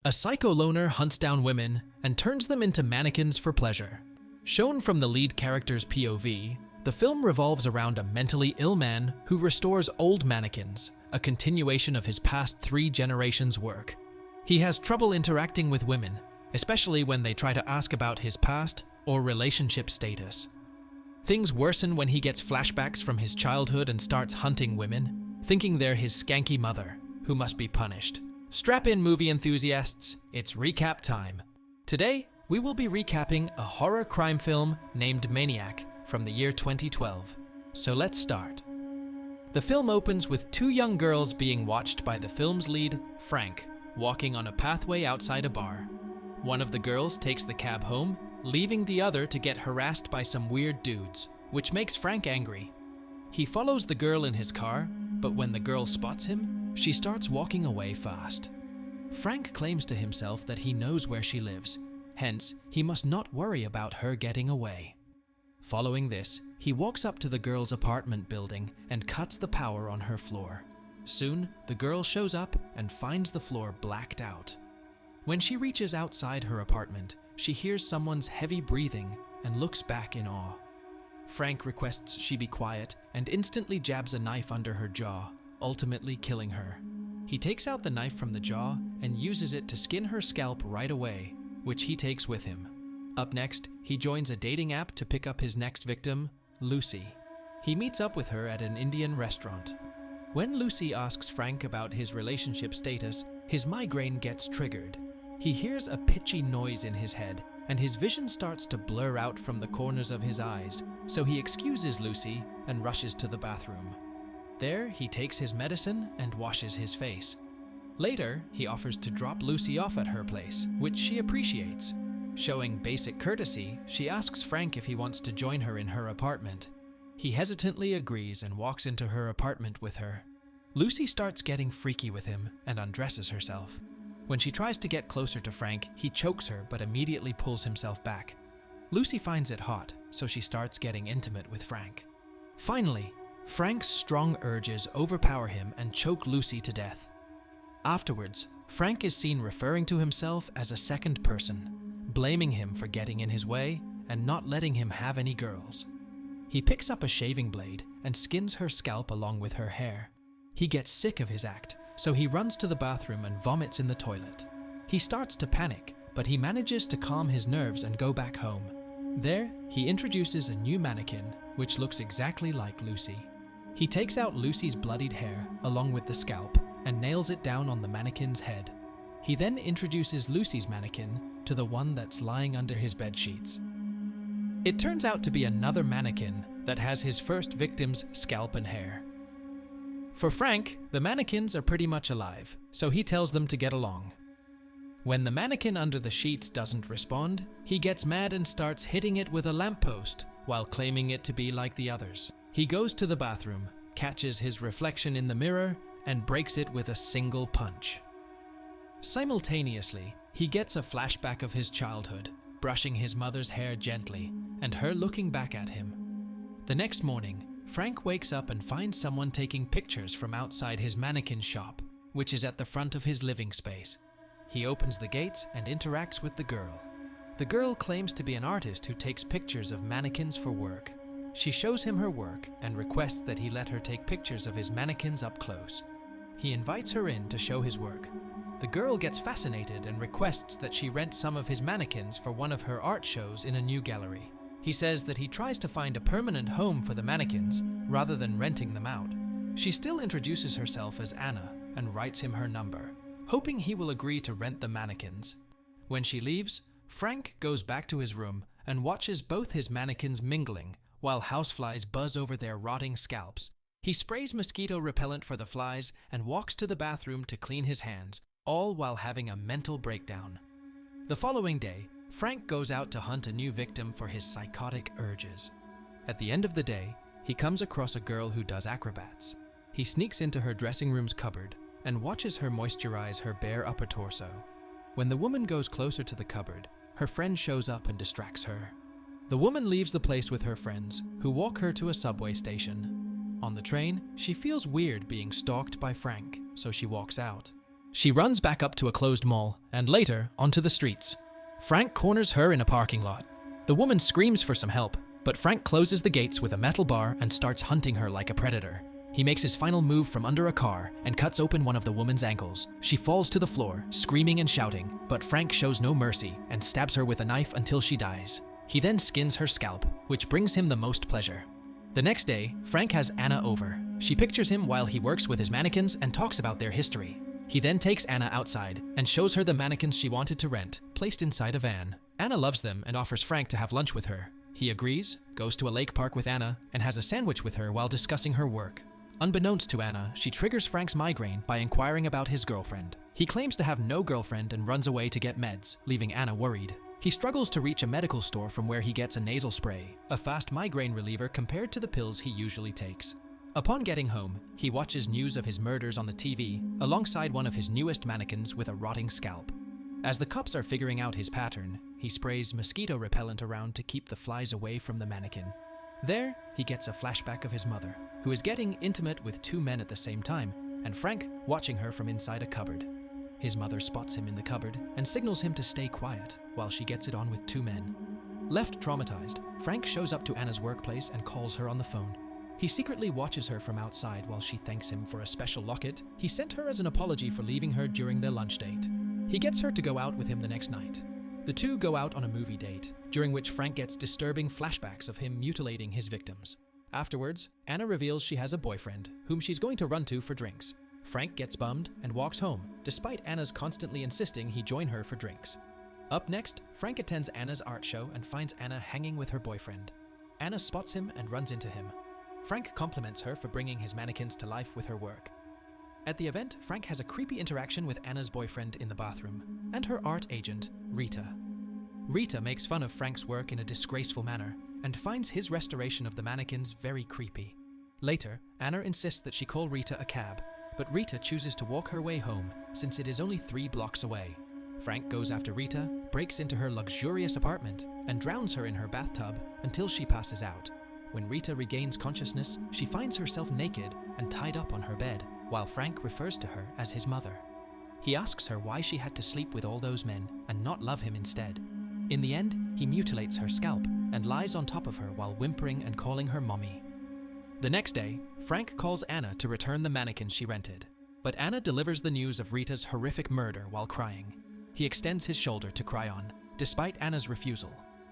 A psycho loner hunts down women and turns them into mannequins for pleasure. Shown from the lead character's POV, the film revolves around a mentally ill man who restores old mannequins, a continuation of his past 3 generations' work. He has trouble interacting with women, especially when they try to ask about his past or relationship status. Things worsen when he gets flashbacks from his childhood and starts hunting women, thinking they're his skanky mother, who must be punished. Strap in, movie enthusiasts, it's recap time. Today, we will be recapping a horror crime film named Maniac from the year 2012. So let's start. The film opens with 2 young girls being watched by the film's lead, Frank, walking on a pathway outside a bar. One of the girls takes the cab home, leaving the other to get harassed by some weird dudes, which makes Frank angry. He follows the girl in his car, but when the girl spots him, she starts walking away fast. Frank claims to himself that he knows where she lives, hence, he must not worry about her getting away. Following this, he walks up to the girl's apartment building and cuts the power on her floor. Soon, the girl shows up and finds the floor blacked out. When she reaches outside her apartment, she hears someone's heavy breathing and looks back in awe. Frank requests she be quiet and instantly jabs a knife under her jaw, ultimately killing her. He takes out the knife from the jaw and uses it to skin her scalp right away, which he takes with him. Up next, he joins a dating app to pick up his next victim, Lucy. He meets up with her at an Indian restaurant. When Lucy asks Frank about his relationship status, his migraine gets triggered. He hears a pitchy noise in his head, and his vision starts to blur out from the corners of his eyes, so he excuses Lucy and rushes to the bathroom. There, he takes his medicine and washes his face. Later, he offers to drop Lucy off at her place, which she appreciates. Showing basic courtesy, she asks Frank if he wants to join her in her apartment. He hesitantly agrees and walks into her apartment with her. Lucy starts getting freaky with him and undresses herself. When she tries to get closer to Frank, he chokes her but immediately pulls himself back. Lucy finds it hot, so she starts getting intimate with Frank. Finally, Frank's strong urges overpower him and choke Lucy to death. Afterwards, Frank is seen referring to himself as a second person, blaming him for getting in his way and not letting him have any girls. He picks up a shaving blade and skins her scalp along with her hair. He gets sick of his act, so he runs to the bathroom and vomits in the toilet. He starts to panic, but he manages to calm his nerves and go back home. There, he introduces a new mannequin, which looks exactly like Lucy. He takes out Lucy's bloodied hair, along with the scalp, and nails it down on the mannequin's head. He then introduces Lucy's mannequin to the one that's lying under his bedsheets. It turns out to be another mannequin that has his first victim's scalp and hair. For Frank, the mannequins are pretty much alive, so he tells them to get along. When the mannequin under the sheets doesn't respond, he gets mad and starts hitting it with a lamppost while claiming it to be like the others. He goes to the bathroom, catches his reflection in the mirror, and breaks it with a single punch. Simultaneously, he gets a flashback of his childhood, brushing his mother's hair gently, and her looking back at him. The next morning, Frank wakes up and finds someone taking pictures from outside his mannequin shop, which is at the front of his living space. He opens the gates and interacts with the girl. The girl claims to be an artist who takes pictures of mannequins for work. She shows him her work and requests that he let her take pictures of his mannequins up close. He invites her in to show his work. The girl gets fascinated and requests that she rent some of his mannequins for one of her art shows in a new gallery. He says that he tries to find a permanent home for the mannequins rather than renting them out. She still introduces herself as Anna and writes him her number, hoping he will agree to rent the mannequins. When she leaves, Frank goes back to his room and watches both his mannequins mingling while houseflies buzz over their rotting scalps. He sprays mosquito repellent for the flies and walks to the bathroom to clean his hands, all while having a mental breakdown. The following day, Frank goes out to hunt a new victim for his psychotic urges. At the end of the day, he comes across a girl who does acrobats. He sneaks into her dressing room's cupboard and watches her moisturize her bare upper torso. When the woman goes closer to the cupboard, her friend shows up and distracts her. The woman leaves the place with her friends, who walk her to a subway station. On the train, she feels weird being stalked by Frank, so she walks out. She runs back up to a closed mall and later onto the streets. Frank corners her in a parking lot. The woman screams for some help, but Frank closes the gates with a metal bar and starts hunting her like a predator. He makes his final move from under a car and cuts open one of the woman's ankles. She falls to the floor, screaming and shouting, but Frank shows no mercy and stabs her with a knife until she dies. He then skins her scalp, which brings him the most pleasure. The next day, Frank has Anna over. She pictures him while he works with his mannequins and talks about their history. He then takes Anna outside and shows her the mannequins she wanted to rent, placed inside a van. Anna loves them and offers Frank to have lunch with her. He agrees, goes to a lake park with Anna, and has a sandwich with her while discussing her work. Unbeknownst to Anna, she triggers Frank's migraine by inquiring about his girlfriend. He claims to have no girlfriend and runs away to get meds, leaving Anna worried. He struggles to reach a medical store from where he gets a nasal spray, a fast migraine reliever compared to the pills he usually takes. Upon getting home, he watches news of his murders on the TV, alongside one of his newest mannequins with a rotting scalp. As the cops are figuring out his pattern, he sprays mosquito repellent around to keep the flies away from the mannequin. There, he gets a flashback of his mother, who is getting intimate with two men at the same time, and Frank watching her from inside a cupboard. His mother spots him in the cupboard and signals him to stay quiet while she gets it on with two men. Left traumatized, Frank shows up to Anna's workplace and calls her on the phone. He secretly watches her from outside while she thanks him for a special locket he sent her as an apology for leaving her during their lunch date. He gets her to go out with him the next night. The two go out on a movie date, during which Frank gets disturbing flashbacks of him mutilating his victims. Afterwards, Anna reveals she has a boyfriend, whom she's going to run to for drinks. Frank gets bummed and walks home, despite Anna's constantly insisting he join her for drinks. Up next, Frank attends Anna's art show and finds Anna hanging with her boyfriend. Anna spots him and runs into him. Frank compliments her for bringing his mannequins to life with her work. At the event, Frank has a creepy interaction with Anna's boyfriend in the bathroom, and her art agent, Rita. Rita makes fun of Frank's work in a disgraceful manner, and finds his restoration of the mannequins very creepy. Later, Anna insists that she call Rita a cab, but Rita chooses to walk her way home, since it is only 3 blocks away. Frank goes after Rita, breaks into her luxurious apartment, and drowns her in her bathtub until she passes out. When Rita regains consciousness, she finds herself naked and tied up on her bed, while Frank refers to her as his mother. He asks her why she had to sleep with all those men and not love him instead. In the end, he mutilates her scalp and lies on top of her while whimpering and calling her mommy. The next day, Frank calls Anna to return the mannequin she rented, but Anna delivers the news of Rita's horrific murder while crying. He extends his shoulder to cry on, despite Anna's refusal.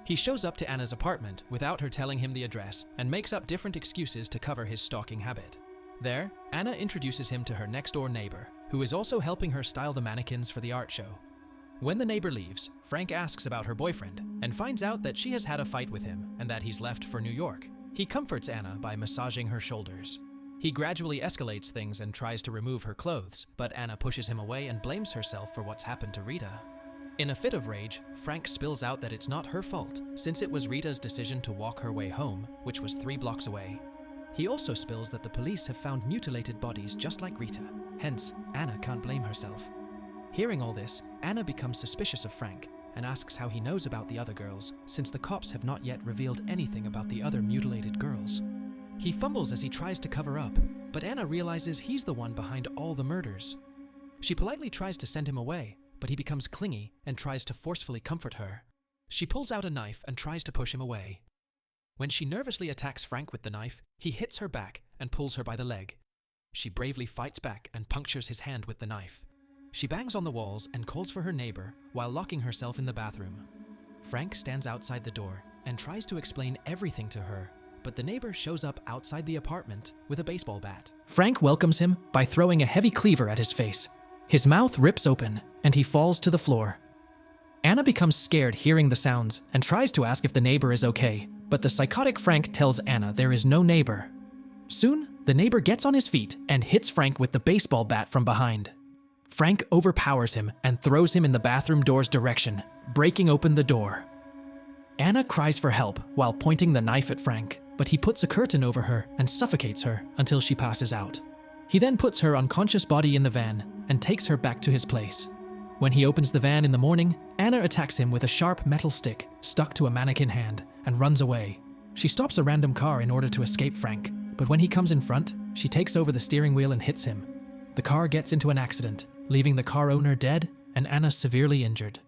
He shows up to Anna's apartment without her telling him the address and makes up different excuses to cover his stalking habit. There, Anna introduces him to her next-door neighbor, who is also helping her style the mannequins for the art show. When the neighbor leaves, Frank asks about her boyfriend and finds out that she has had a fight with him and that he's left for New York. He comforts Anna by massaging her shoulders. He gradually escalates things and tries to remove her clothes, but Anna pushes him away and blames herself for what's happened to Rita. In a fit of rage, Frank spills out that it's not her fault, since it was Rita's decision to walk her way home, which was 3 blocks away. He also spills that the police have found mutilated bodies just like Rita, hence, Anna can't blame herself. Hearing all this, Anna becomes suspicious of Frank and asks how he knows about the other girls, since the cops have not yet revealed anything about the other mutilated girls. He fumbles as he tries to cover up, but Anna realizes he's the one behind all the murders. She politely tries to send him away, but he becomes clingy and tries to forcefully comfort her. She pulls out a knife and tries to push him away. When she nervously attacks Frank with the knife, he hits her back and pulls her by the leg. She bravely fights back and punctures his hand with the knife. She bangs on the walls and calls for her neighbor while locking herself in the bathroom. Frank stands outside the door and tries to explain everything to her, but the neighbor shows up outside the apartment with a baseball bat. Frank welcomes him by throwing a heavy cleaver at his face. His mouth rips open and he falls to the floor. Anna becomes scared hearing the sounds and tries to ask if the neighbor is okay, but the psychotic Frank tells Anna there is no neighbor. Soon, the neighbor gets on his feet and hits Frank with the baseball bat from behind. Frank overpowers him and throws him in the bathroom door's direction, breaking open the door. Anna cries for help while pointing the knife at Frank, but he puts a curtain over her and suffocates her until she passes out. He then puts her unconscious body in the van and takes her back to his place. When he opens the van in the morning, Anna attacks him with a sharp metal stick stuck to a mannequin hand and runs away. She stops a random car in order to escape Frank, but when he comes in front, she takes over the steering wheel and hits him. The car gets into an accident, leaving the car owner dead and Anna severely injured.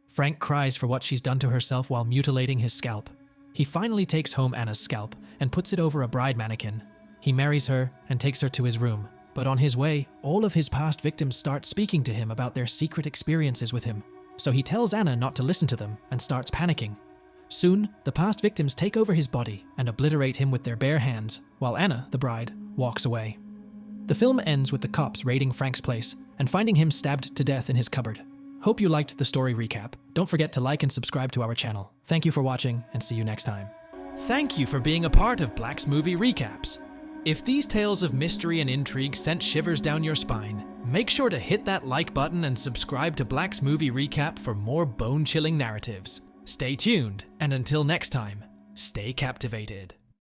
Frank cries for what she's done to herself while mutilating his scalp. He finally takes home Anna's scalp and puts it over a bride mannequin. He marries her and takes her to his room, but on his way, all of his past victims start speaking to him about their secret experiences with him. So he tells Anna not to listen to them and starts panicking. Soon, the past victims take over his body and obliterate him with their bare hands, while Anna, the bride, walks away. The film ends with the cops raiding Frank's place and finding him stabbed to death in his cupboard. Hope you liked the story recap. Don't forget to like and subscribe to our channel. Thank you for watching, and see you next time. Thank you for being a part of Black's Movie Recaps. If these tales of mystery and intrigue sent shivers down your spine, make sure to hit that like button and subscribe to Black's Movie Recap for more bone-chilling narratives. Stay tuned, and until next time, stay captivated.